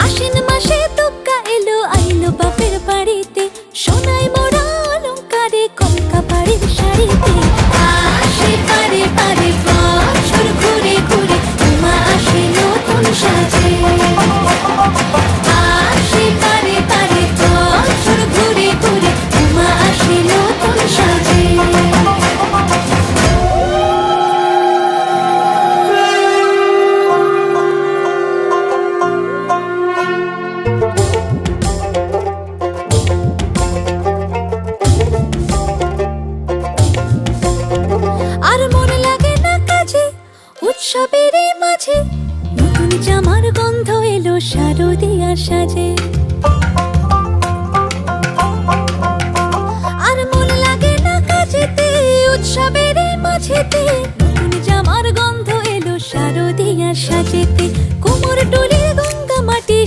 আশ্বিন মাসে দুগ্গা এলো আইলো বাপের বাড়িতে, সোনাই মোড়া অলংকারে কলকা বাড়ির শাড়িতে। আসে পারে পারে বছর ঘুরে ঘুরে, উমা আসে নতুন সাজে। আসে পারে পারে বছর ঘুরে ঘুরে, উমা আসে নতুন সাজে। আর মন লাগে না কাজে উৎসবের মাঝে, নতুন জামার গন্ধ এলো শারদিয়ার সাজে। আর মন লাগে না কাজেতে উৎসবের মাঝেতে, নতুন জামার গন্ধ এলো শারদিয়ার সাজেতে। কোমর টুলির গঙ্গা মাটি